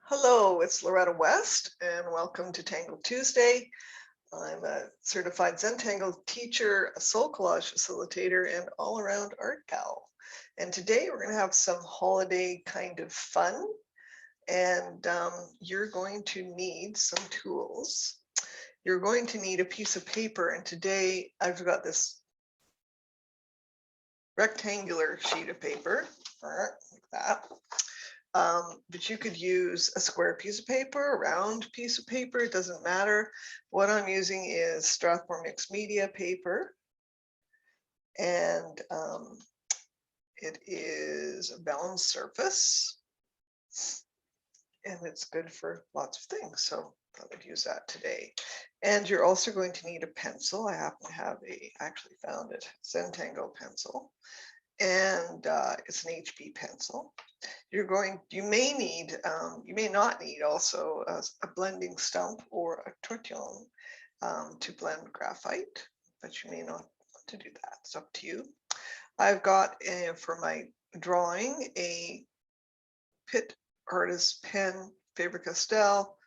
Hello, it's Loretta West, and welcome to Tangle Tuesday. I'm a certified Zentangle teacher, a soul collage facilitator, and all-around art gal. And today we're going to have some holiday kind of fun, and you're going to need some tools. You're going to need a piece of paper, and today I've got this rectangular sheet of paper, like that. But you could use a square piece of paper, a round piece of paper, it doesn't matter. What I'm using is Strathmore mixed media paper, and it is a vellum surface, and it's good for lots of things, so I would use that today. And you're also going to need a pencil. I happen to have I actually found it, Zentangle pencil, and it's an HB pencil. You may not need also a blending stump or a tortillon to blend graphite, but you may not want to do that. It's up to you. I've got for my drawing a Pitt Artist pen, Faber-Castell,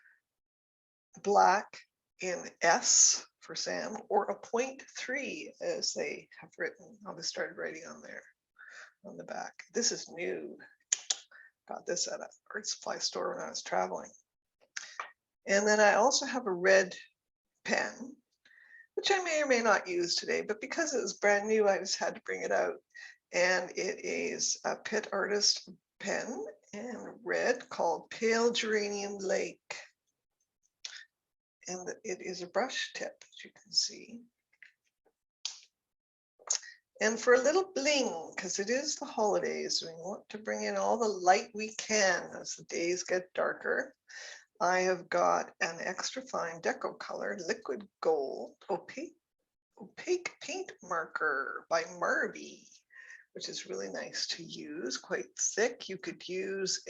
black in S for Sam, or a 0.3 as they have written. I'll just started writing on there on the back. This is new. Got this at an art supply store when I was traveling. And then I also have a red pen, which I may or may not use today, but because it was brand new, I just had to bring it out. And it is a Pitt Artist pen and red called Pale Geranium Lake. And it is a brush tip, as you can see. And for a little bling, because it is the holidays, we want to bring in all the light we can as the days get darker. I have got an extra fine deco color, liquid gold, opaque paint marker by Marby, which is really nice to use, quite thick. You could use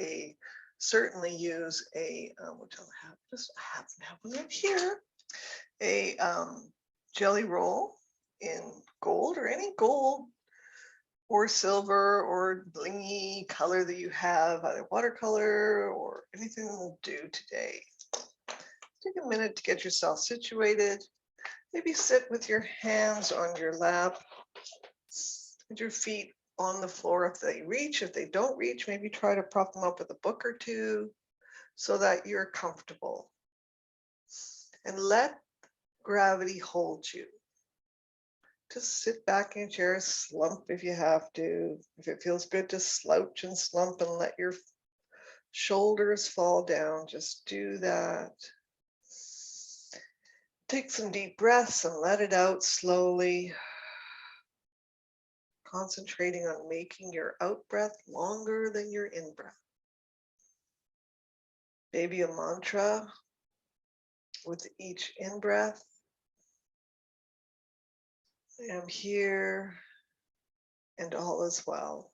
certainly use which I'll have, just happen to have one right here, a jelly roll in gold, or any gold or silver or blingy color that you have, either watercolor or anything will do today. Take a minute to get yourself situated. Maybe sit with your hands on your lap, with your feet on the floor if they reach. If they don't reach, maybe try to prop them up with a book or two so that you're comfortable. And let gravity hold you. Just sit back in your chair, slump if you have to. If it feels good to slouch and slump and let your shoulders fall down, just do that. Take some deep breaths and let it out slowly. Concentrating on making your out breath longer than your in breath. Maybe a mantra with each in breath. I am here and all is well.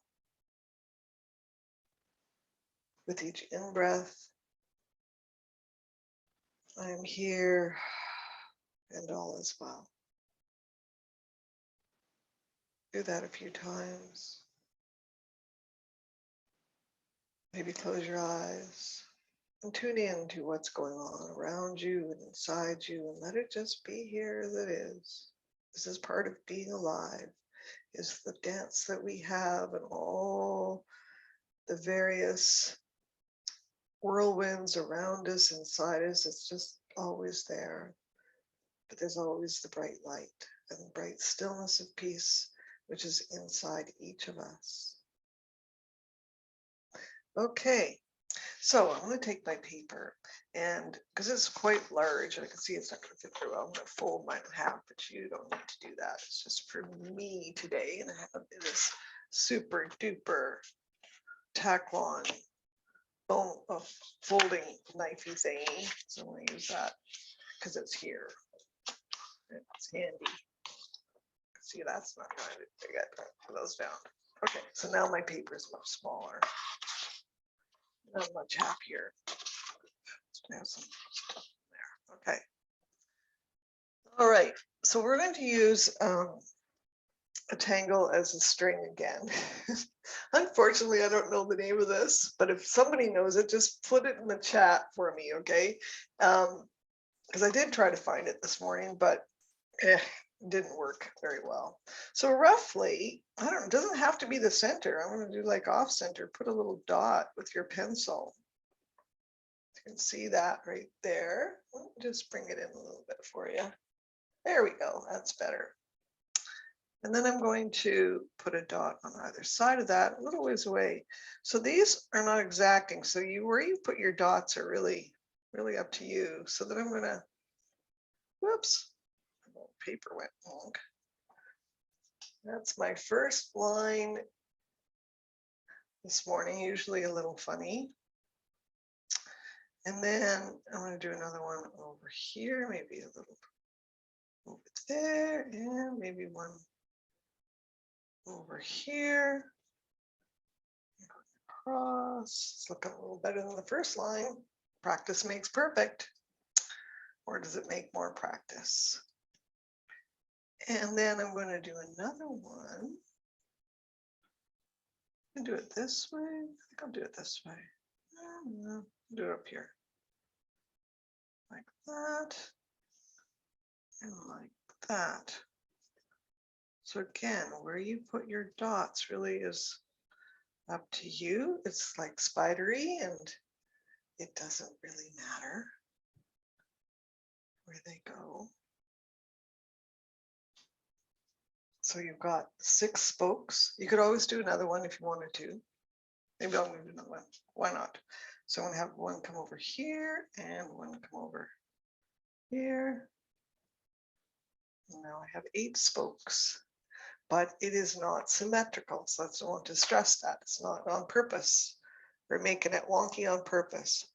With each in breath, I am here and all is well. Do that a few times. Maybe close your eyes and tune in to what's going on around you and inside you, and let it just be here as it is. This is part of being alive, is the dance that we have and all the various whirlwinds around us, inside us. It's just always there. But there's always the bright light and the bright stillness of peace, which is inside each of us. Okay, so I'm going to take my paper, and because it's quite large, I can see it's not going to fit through, I'm going to fold mine in half, but you don't need to do that. It's just for me today, and I have this super duper Taklon bone folding knifey thingy, so I'm going to use that because it's here. It's handy. See, that's not going to get those down. Okay, so now my paper is much smaller. I'm much happier. I have some stuff there. Okay. All right. So we're going to use a tangle as a string again. Unfortunately, I don't know the name of this, but if somebody knows it, just put it in the chat for me, okay? Because I did try to find it this morning, but it didn't work very well. So roughly, I don't know, it doesn't have to be the center. I'm going to do like off center, put a little dot with your pencil. You can see that right there. Just bring it in a little bit for you. There we go. That's better. And then I'm going to put a dot on either side of that, a little ways away. So these are not exacting. So where you put your dots are really, really up to you. So that I'm going to, whoops, paper went wrong. That's my first line this morning, usually a little funny. And then I'm going to do another one over here, maybe a little over there, and maybe one over here. Across. It's looking a little better than the first line. Practice makes perfect. Or does it make more practice? And then I'm going to do another one. I can do it this way. I think I'll do it this way. I'll do it up here. Like that. And like that. So again, where you put your dots really is up to you. It's like spidery and it doesn't really matter where they go. So you've got 6 spokes. You could always do another one if you wanted to. Maybe I'll move another one. Why not? So I'm going to have one come over here and one come over here. And now I have 8 spokes, but it is not symmetrical. So I want to stress that it's not on purpose. We're making it wonky on purpose.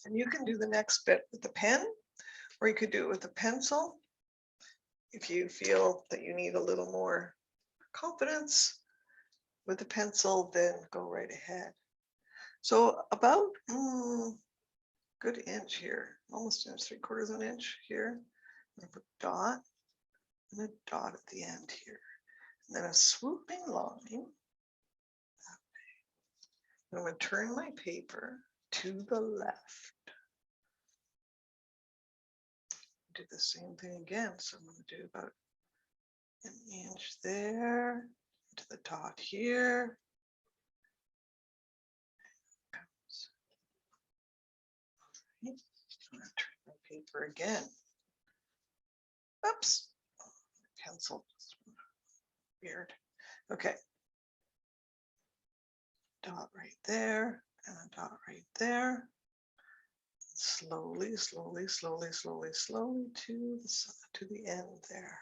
And you can do the next bit with the pen, or you could do it with a pencil. If you feel that you need a little more confidence with the pencil, then go right ahead. So about good inch here, almost an inch, 3/4 of an inch here. I'm going to put a dot and a dot at the end here. And then a swooping line. I'm going to turn my paper to the left. Do the same thing again. So I'm going to do about an inch there to the dot here. I'm going to turn my paper again. Oops, pencil. Weird. Okay. Dot right there and a dot right there. Slowly, slowly, slowly, slowly, slowly to the end there.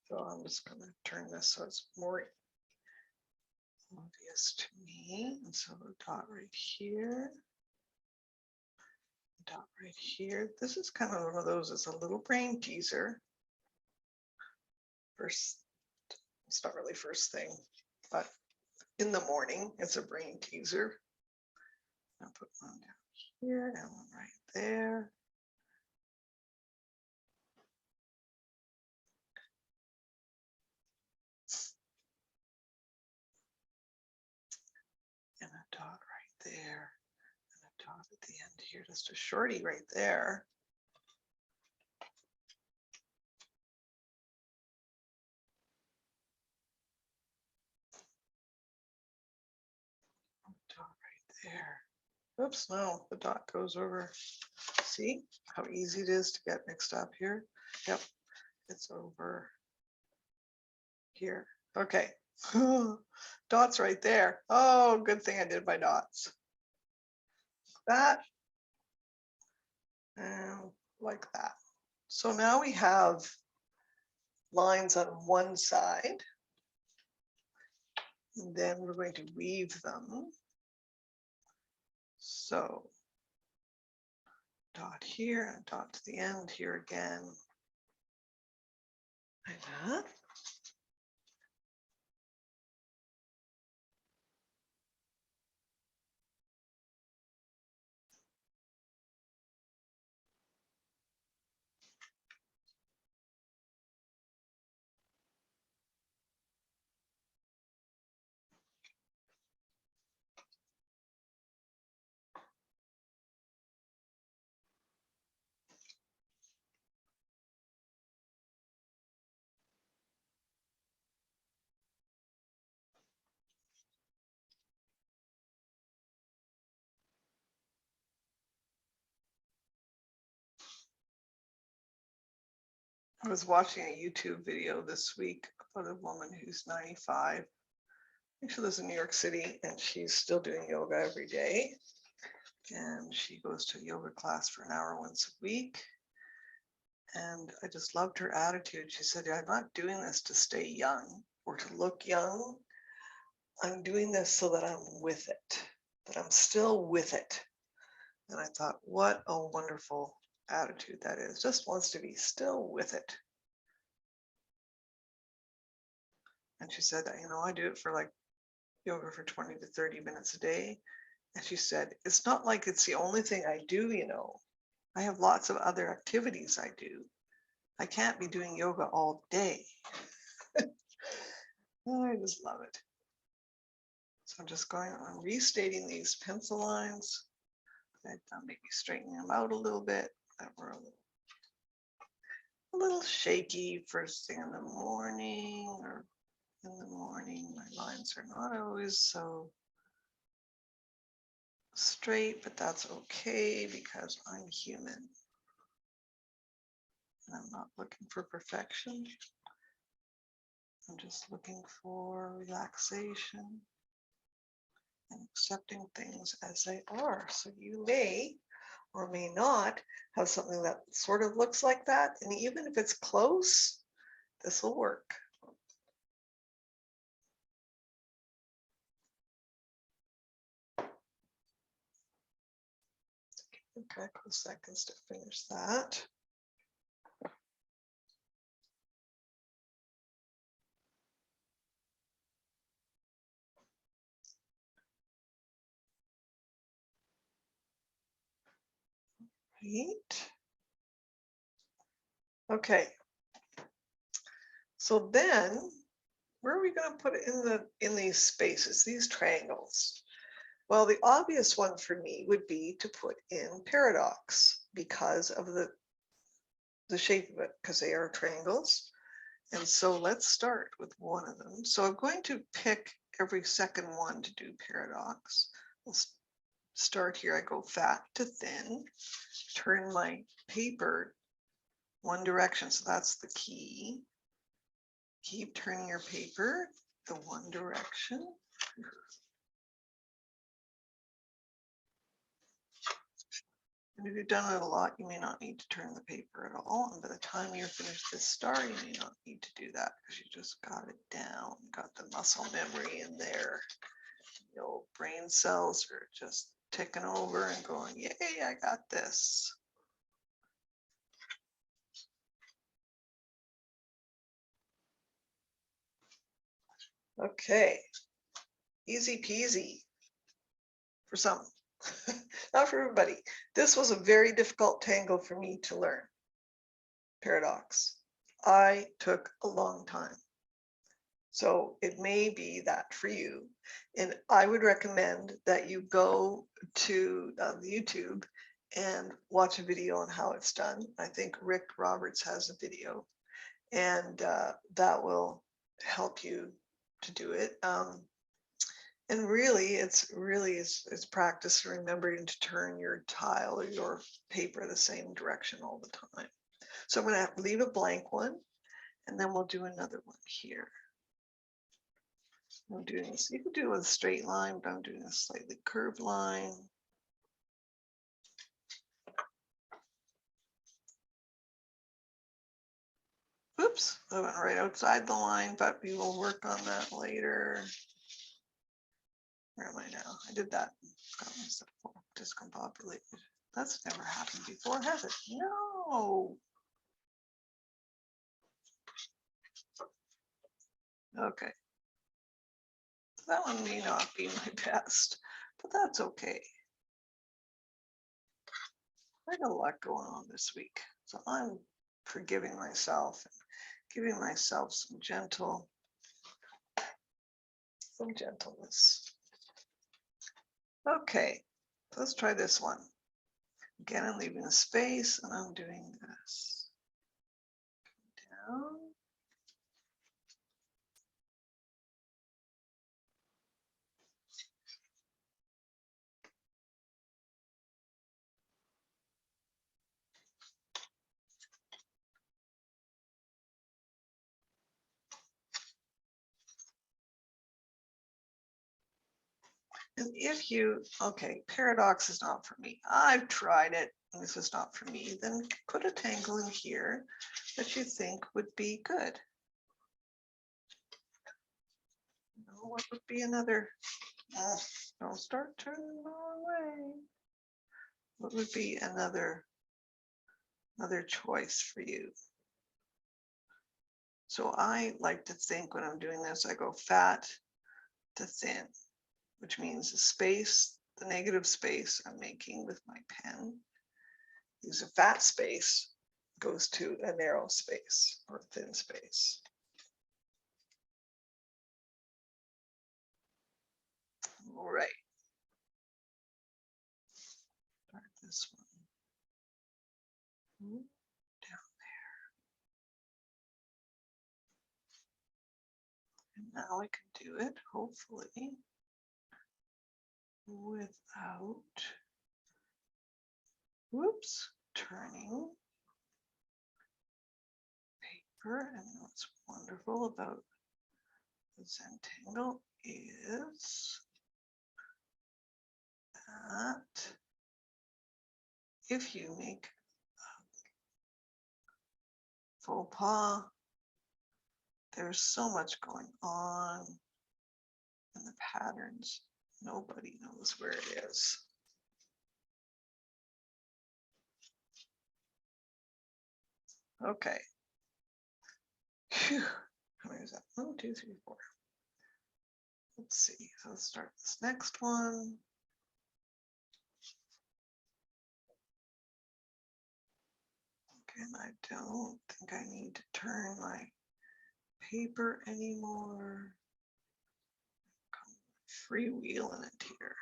So I'm just going to turn this so it's more obvious to me. And so a dot right here, a dot right here. This is kind of one of those, it's a little brain teaser. First, it's not really first thing, but in the morning, it's a brain teaser. I'll put one down here and one right there. And a dot right there. And a dot at the end here, just a shorty right there. Dot right there. Oops, no, the dot goes over. See how easy it is to get mixed up here? Yep, it's over here. Okay. Dots right there. Oh, good thing I did my dots. That and like that. So now we have lines on one side, and then we're going to weave them. So dot here and dot to the end here again. Like that. I was watching a YouTube video this week about a woman who's 95. I think she lives in New York City and she's still doing yoga every day. And she goes to a yoga class for an hour once a week. And I just loved her attitude. She said, I'm not doing this to stay young or to look young. I'm doing this so that I'm with it, that I'm still with it. And I thought, what a wonderful attitude that is. Just wants to be still with it. And she said, I do it for like yoga for 20 to 30 minutes a day. And she said, it's not like it's the only thing I do, I have lots of other activities I do. I can't be doing yoga all day. I just love it. So I'm just going on restating these pencil lines. Maybe straightening them out a little bit. That were a little shaky first thing in the morning, or in the morning. My lines are not always so straight, but that's okay because I'm human. And I'm not looking for perfection. I'm just looking for relaxation and accepting things as they are. So you may or may not have something that sort of looks like that. And even if it's close, this will work. A couple of seconds to finish that. Right. Okay. So then, where are we going to put it in these spaces, these triangles? Well, the obvious one for me would be to put in paradox because of the shape of it, because they are triangles. And so let's start with one of them. So I'm going to pick every second one to do paradox. We'll start here. I go fat to thin, turn my paper one direction. So that's the key. Keep turning your paper the one direction. And if you've done it a lot, you may not need to turn the paper at all. And by the time you're finished this star, you may not need to do that because you just got it down, got the muscle memory in there. The old brain cells are just ticking over and going, yay, I got this. Okay, easy peasy for some, not for everybody. This was a very difficult tangle for me to learn. Paradox. I took a long time. So it may be that for you. And I would recommend that you go to YouTube and watch a video on how it's done. I think Rick Roberts has a video, and that will help you to do it. And really, it's practice remembering to turn your tile or your paper the same direction all the time. So I'm going to leave a blank one, and then we'll do another one here. I'm doing this. You can do it with a straight line, but I'm doing a slightly curved line. Oops, I went right outside the line, but we will work on that later. Where am I now? I did that. Got myself discombobulated. That's never happened before, has it? No. Okay. That one may not be my best, but that's okay. I got a lot going on this week, so I'm forgiving myself and giving myself some gentleness. Okay, let's try this one. Again, I'm leaving a space and I'm doing this. Down. And if you, okay, paradox is not for me. I've tried it and this is not for me, then put a tangle in here that you think would be good. What would be another, don't start turning the wrong way. What would be another choice for you? So I like to think when I'm doing this, I go fat to thin, which means the space, the negative space I'm making with my pen, use a fat space, goes to a narrow space or thin space. All right. Start this one. Down there. And now I can do it, hopefully, without, whoops, turning paper. And what's wonderful about the Zentangle is that if you make faux pas, there's so much going on in the patterns. Nobody knows where it is. Okay. Phew. How many is that? 1, 2, 3, 4. Let's see. So let's start this next one. And I don't think I need to turn my paper anymore. Freewheeling it here.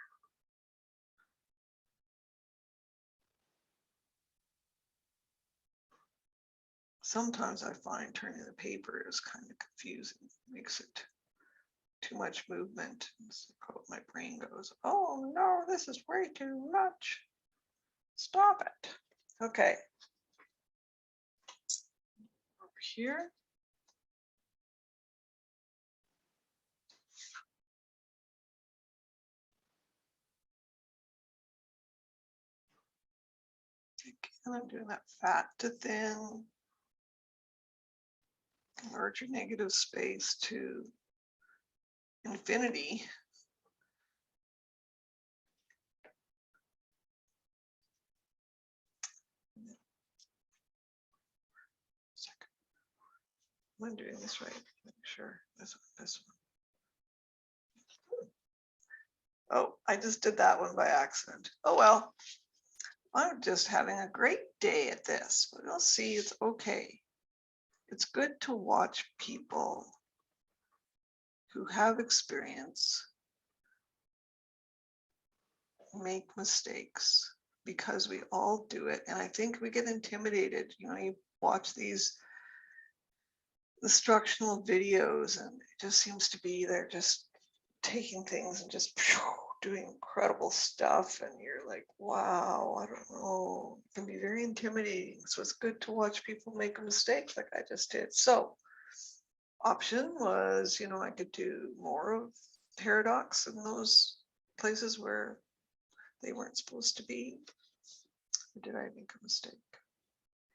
Sometimes I find turning the paper is kind of confusing. Makes it too much movement. My brain goes, oh no, this is way too much. Stop it. Okay. Over here. Again, I'm doing that fat to thin. Larger negative space to infinity. Am I doing this right? Make sure this one. Oh, I just did that one by accident. Oh well, I'm just having a great day at this, but you'll see it's okay. It's good to watch people who have experience make mistakes because we all do it. And I think we get intimidated. You know, you watch these instructional videos and it just seems to be they're just taking things and just doing incredible stuff. And you're like, wow, I don't know. It can be very intimidating. So it's good to watch people make a mistake like I just did. So option was, you know, I could do more of paradox in those places where they weren't supposed to be. Or did I make a mistake?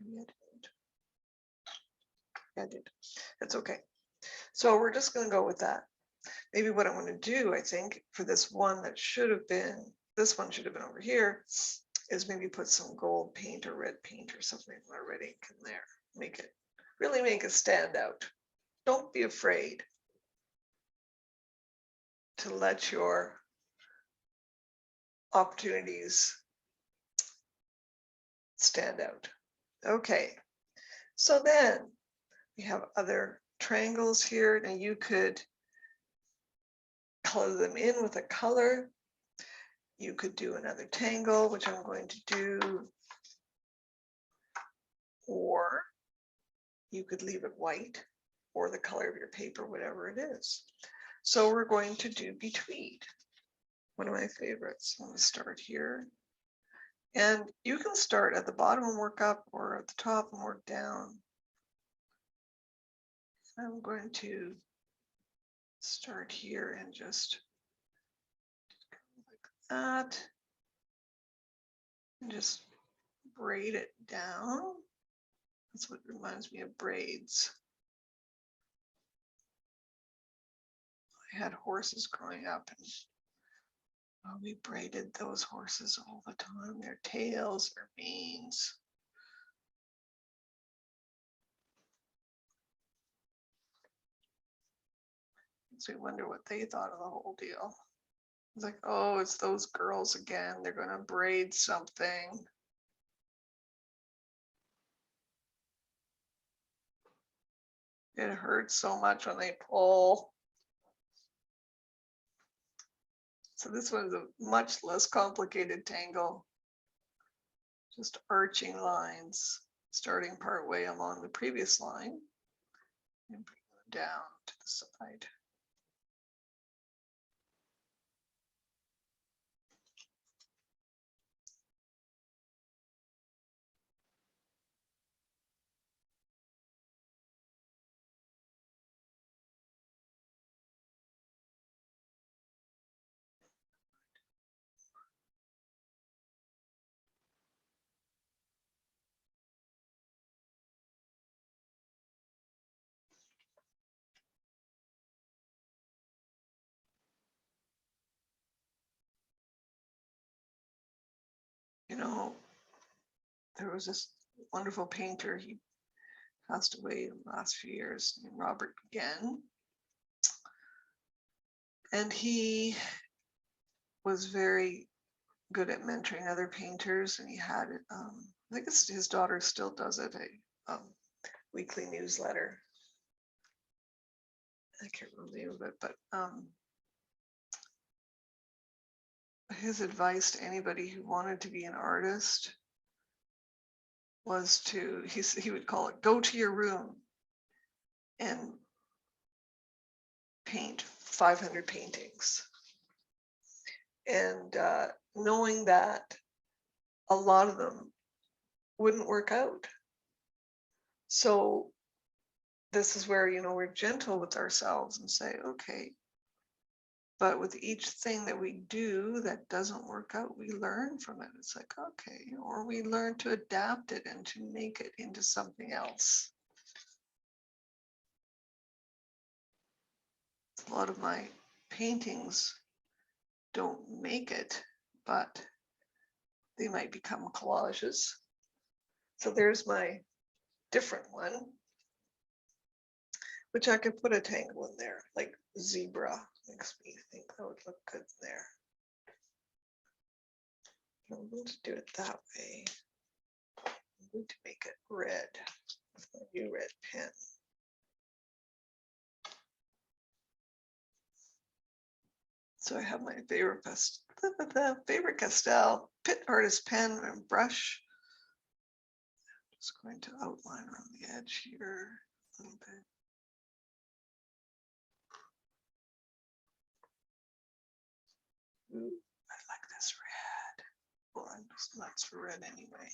Maybe I didn't. Yeah, I did. That's okay. So we're just going to go with that. Maybe what I'm going to do, I think, for this one that should have been, this one should have been over here, is maybe put some gold paint or red paint or something or red ink in there. Make it, really make it stand out. Don't be afraid to let your opportunities stand out. Okay, so then we have other triangles here. Now you could color them in with a color. You could do another tangle, which I'm going to do, or you could leave it white or the color of your paper, whatever it is. So we're going to do between, one of my favorites. I'm going to start here. And you can start at the bottom and work up, or at the top and work down. I'm going to start here and just that. And just braid it down. That's what reminds me of braids. I had horses growing up, and we braided those horses all the time, their tails, their manes. So we wonder what they thought of the whole deal. It's like, oh, it's those girls again. They're going to braid something. It hurts so much when they pull. So this one's a much less complicated tangle. Just arching lines, starting part way along the previous line and bring them down to the side. You know, there was this wonderful painter, he passed away in the last few years, named Robert Genn. And he was very good at mentoring other painters, and he had, I think his daughter still does it, a weekly newsletter. I can't remember the name of it, but his advice to anybody who wanted to be an artist was to, he would call it, go to your room and paint 500 paintings. And knowing that a lot of them wouldn't work out. So this is where, we're gentle with ourselves and say, okay, but with each thing that we do that doesn't work out, we learn from it. It's like, okay, or we learn to adapt it and to make it into something else. A lot of my paintings don't make it, but they might become collages. So there's my different one, which I could put a tangle in there, like zebra. Makes me think that would look good there. I'm going to do it that way. I'm going to make it red with my new red pen. So I have my favorite pastel pit artist pen and brush. I'm just going to outline around the edge here a little bit. Ooh, I like this red. Well, I'm just nuts for red anyway.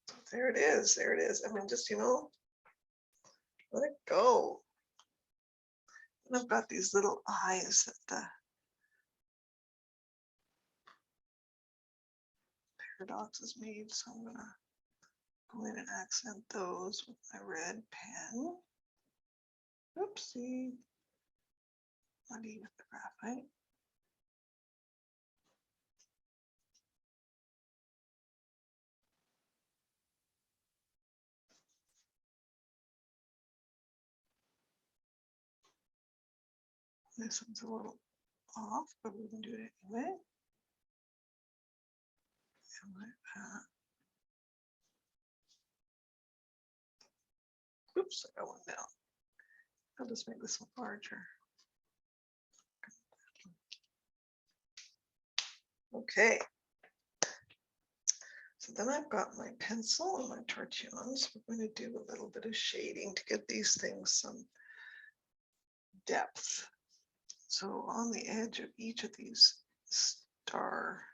So there it is. There it is. I mean, just, let it go. And I've got these little eyes that the paradox is made. So I'm going to go in and accent those with my red pen. Oopsie. Muddy with the graphite. This one's a little off, but we can do it anyway. And like that. Oops, I got one down. I'll just make this one larger. Okay. So then I've got my pencil and my torchons. We're going to do a little bit of shading to give these things some depth. So on the edge of each of these star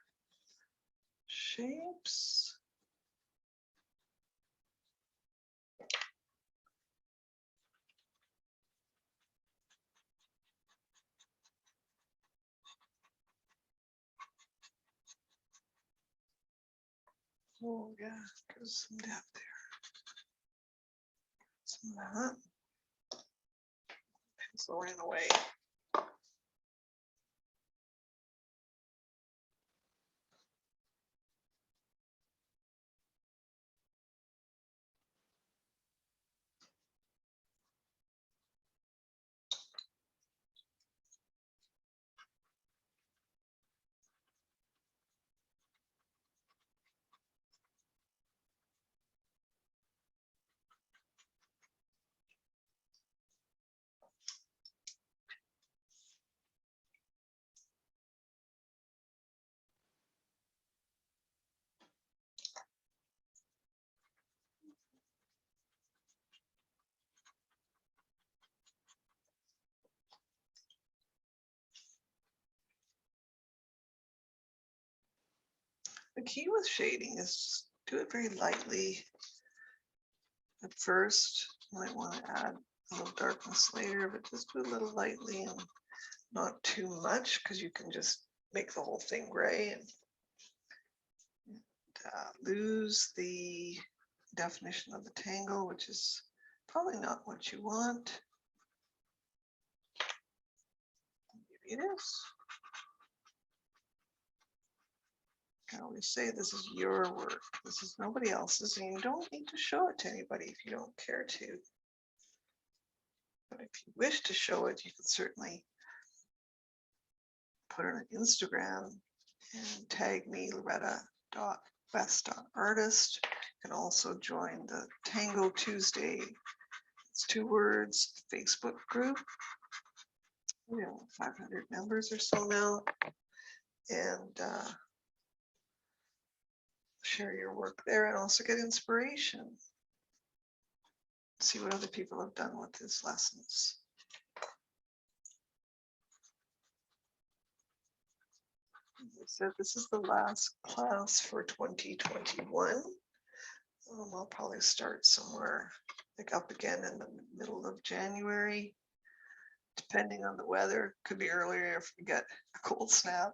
shapes. Oh yeah, gives some depth there. Some of that. Pencil ran away. The key with shading is just do it very lightly. At first, you might want to add a little darkness later, but just do a little lightly and not too much, because you can just make the whole thing gray and lose the definition of the tangle, which is probably not what you want. Maybe it is. I always say this is your work. This is nobody else's, and you don't need to show it to anybody if you don't care to. But if you wish to show it, you can certainly put it on Instagram and tag me, Loretta.west.artist. You can also join the TangleTuesday, it's 2 words, Facebook group. We have 500 members or so now. And share your work there and also get inspiration. See what other people have done with these lessons. As I said, this is the last class for 2021. I'll probably start somewhere like up again in the middle of January, depending on the weather. Could be earlier if we get a cold snap.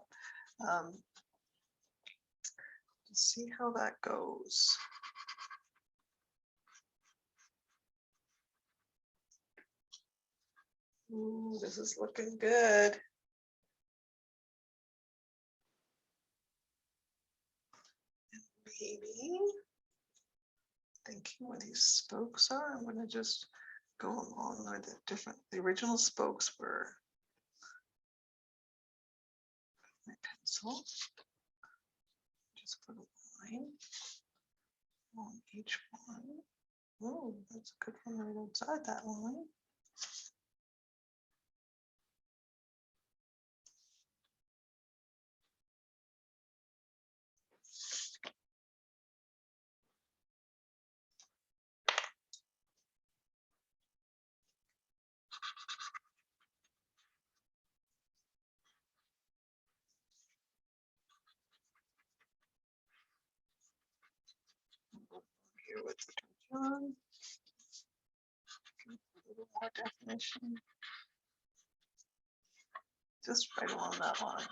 See how that goes. Ooh, this is looking good. And maybe thinking where these spokes are, I'm going to just go along where the original spokes were. My pencil. Just put a line on each one. Oh, that's a good one right outside that line. Here with the John. A little more definition. Just right along that line.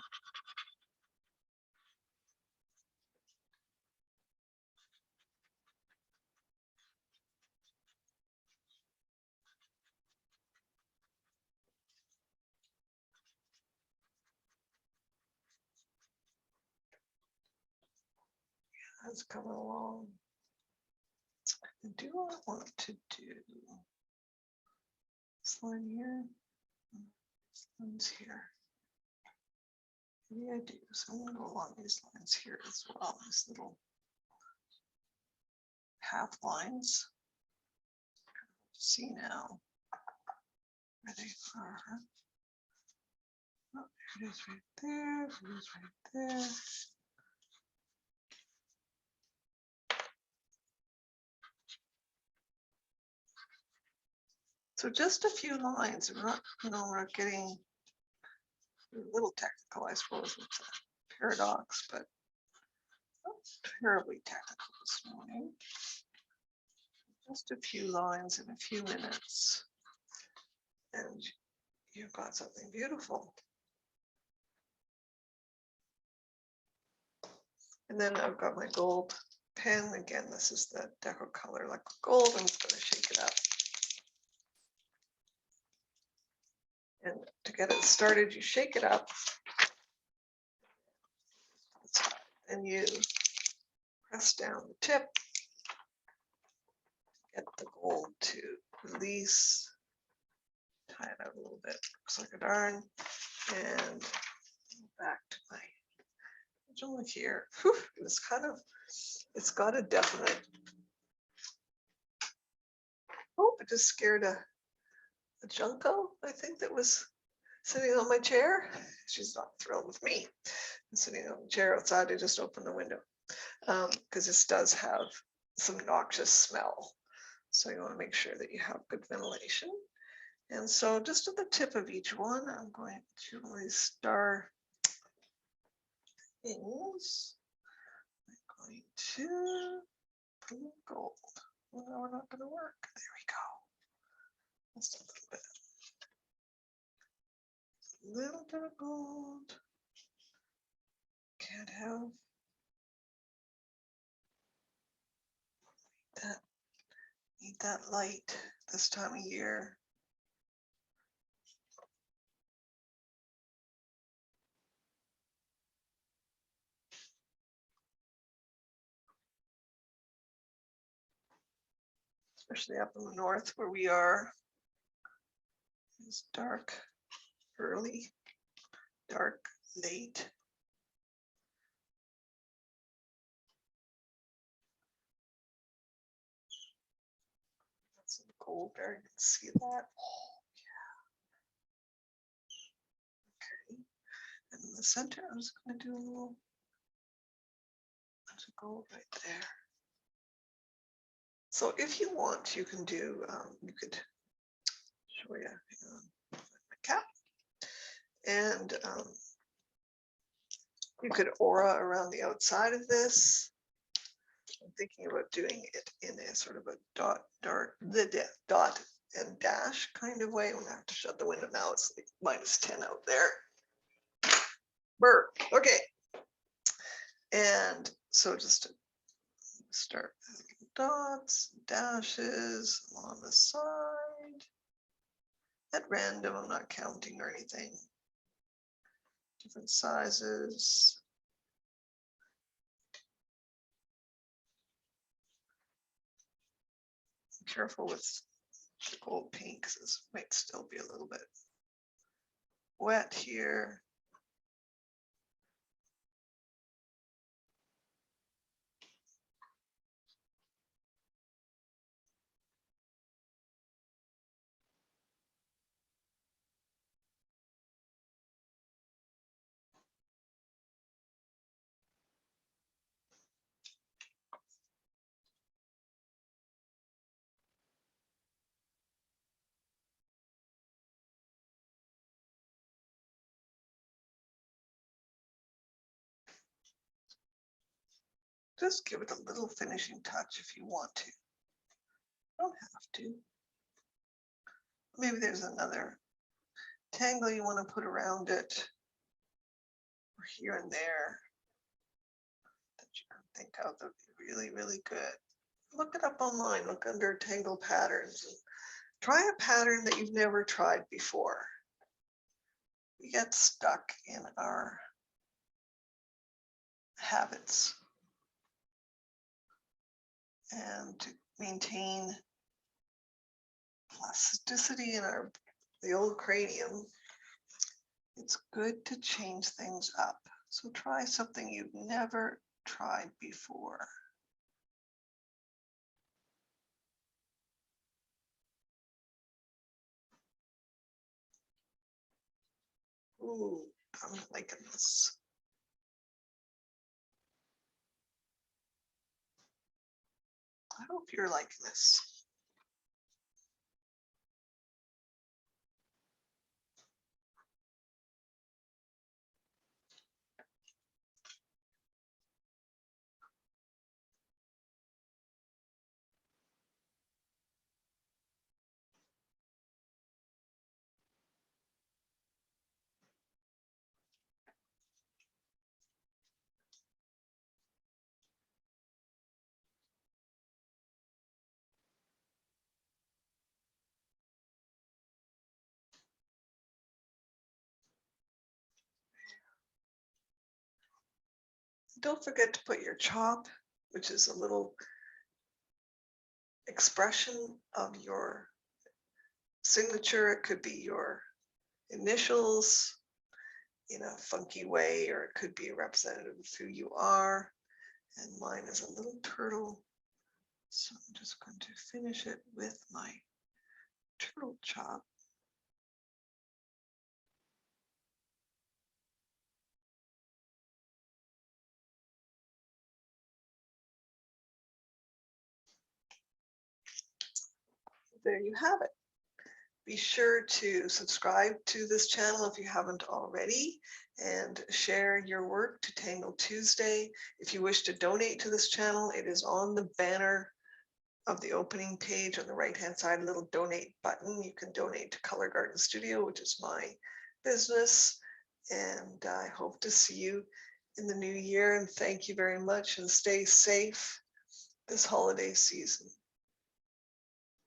That's coming along. Do I want to do this line here? This line's here. Maybe I do. So I'm going to go along these lines here as well. These little half lines. See now where they are. Oh, there it is right there. It is right there. So just a few lines. We're not, we're not getting a little technical, I suppose. It's a paradox, but terribly technical this morning. Just a few lines in a few minutes, and you've got something beautiful. And then I've got my gold pen. Again, this is the Deco Color Liquid Gold. I'm just going to shake it up. And to get it started, you shake it up. And you press down the tip. Get the gold to release. Tie it out a little bit. Looks like a darn. And back to my original here. Whew, it's kind of, it's got a definite. Oh, I just scared a junco, I think, that was sitting on my chair. She's not thrilled with me. I'm sitting on the chair outside. I just opened the window because this does have some noxious smell. So you want to make sure that you have good ventilation. And so just at the tip of each one, I'm going to these star things. I'm going to put gold. Well, no, we're not going to work. There we go. Just a little bit. A little bit of gold. Can't have that. Need that light this time of year. Especially up in the north where we are. It's dark early, dark late. That's some gold there. You can see that. Oh, yeah. Okay. And in the center, I'm just going to do a little bunch of gold right there. So if you want, you can do, you could show you my cap. And you could aura around the outside of this. I'm thinking about doing it in a sort of a dot and dash kind of way. I'm gonna have to shut the window now. It's like -10 out there. Brr. Okay. And so just to start with dots, dashes along the side. At random, I'm not counting or anything. Different sizes. Be careful with the gold paint because this might still be a little bit wet here. Just give it a little finishing touch if you want to. Don't have to. Maybe there's another tangle you want to put around it, or here and there, that you can think of that would be really, really good. Look it up online, look under tangle patterns. And try a pattern that you've never tried before. We get stuck in our habits. And to maintain plasticity in the old cranium, it's good to change things up. So try something you've never tried before. Ooh, I'm liking this. I hope you're liking this. don't forget to put your chop, which is a little expression of your signature. It could be your initials in a funky way, or it could be a representative of who you are. And mine is a little turtle. So I'm just going to finish it with my turtle chop. There you have it. Be sure to subscribe to this channel if you haven't already, and share your work to Tangle Tuesday. If you wish to donate to this channel, it is on the banner of the opening page on the right-hand side, a little donate button. You can donate to Color Garden Studio, which is my business. And I hope to see you in the new year. And thank you very much, and stay safe this holiday season.